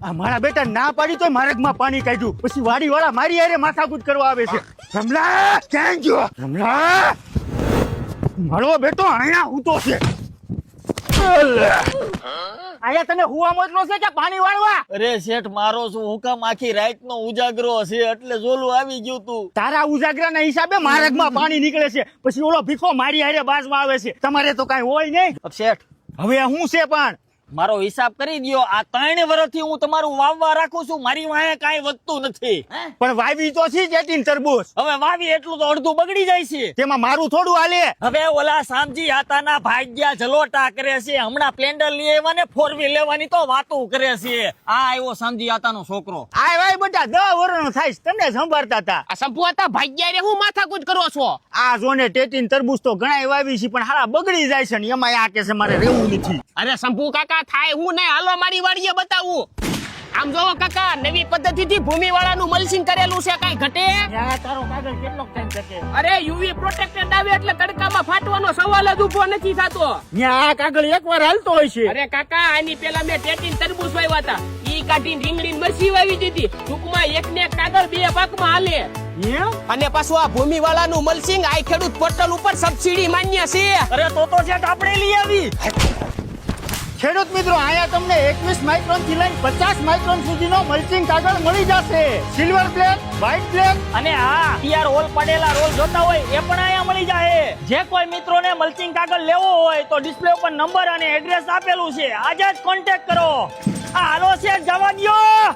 આ મારા બેટા ના પાડી તો માર્ગમાં પાણી કાઢ્યું, પછી વાડી વાળા મારી હારે માથાકૂટ કરવા આવે છે. રમલા ક્યાં ગયો? રમલા મારો બેટો અહીંયા ઊતો છે. આયા તને હુવા મોકલો છે કે પાણી વાળવા? અરે શેઠ મારો શું હુકમ, આખી રાત નો ઉજાગરો છે એટલે જોલું આવી ગયું તું. તારા ઉજાગરાના હિસાબે માર્ગમાં પાણી નીકળે છે, પછી ઓલો ભીખો મારી હારે બાજમાં આવે છે. તમારે તો કઈ હોય નહીં. શેઠ હવે હું છે પણ મારો હિસાબ કરી દ્યો. આ 3 વર્ષથી હું તમારું વાવવા રાખું છું, મારી વાહે કાંઈ વધતું નથી. પણ વાવી તો છે જેટીન તરબૂચ. હવે વાવી એટલું તો અડધું બગડી જાય છે. તેમાં મારું થોડું હાલે. હવે ઓલા સામજી આતાના ભાગ્યા જલોટા કરે છે. હમણાં સ્પ્લેન્ડર લઈ આવ્યા ને 4 લેવાની તો વાતો કરે છે. આ આવ્યો સામજી આતાનો છોકરો. આય ભાઈ બેટા 10 વર્ષનો થાય, તમને સંભાળતા હતા. આ સંપુ હતા ભાગ્યા રે હું માથાકૂટ કરો છો? આ જોને ટેટીન તરબૂચ તો ઘણા વાવી છે, પણ હારા બગડી જાય છે ને એમાં આ કે છે મારે રહેવું નથી. અરે સંપુ કાકા થાય હું નહીં, હાલો મારી વાડીએ બતાવું. આમ જોવો કાકા, નવી પદ્ધતિથી ભૂમિ વાળાનું મલ્ચિંગ કરેલું છે, કાઈ ઘટે? તારો કાગળ કેટલો ટાઈમ થશે? અરે યુવી પ્રોટેક્ટેડ આવે એટલે તડકામાં ફાટવાનો સવાલ જ ઉભો નથી થતો. આ કાગળ એકવાર હાલતો હોય છે. અરે કાકા, આની પેલા મેં 13 તરબૂચ વાવ્યા હતા, ઈ કાઢીને રીંગણીને મરચી વાવી દીધી. ટૂંકમાં એક ને એક કાગળ 2 પાકમાં હાલે. અને પાછું આ ભૂમિ વાળાનું મલ્ચિંગ આ ખેડૂત પોર્ટલ ઉપર સબસિડી માન્ય છે. અરે તો શેઠ આપણે લઈ આવી. ખેડૂત મિત્રો, અહીંયા તમને 21 માઇક્રોન થી લઈને 50 માઇક્રોન સુધીનો મલ્ચિંગ કાગળ મળી જશે. સિલ્વર બ્લેક, વ્હાઇટ બ્લેક અને હા ટીઆર હોલ પડેલા રોલ જોતા હોય એ પણ અહીંયા મળી જાય. જે કોઈ મિત્રોને મલ્ચિંગ કાગળ લેવો હોય તો ડિસ્પ્લે ઉપર નંબર અને એડ્રેસ આપેલું છે, આજે જ કોન્ટેક્ટ કરો. આ હાલો શેઠ જવા દ્યો.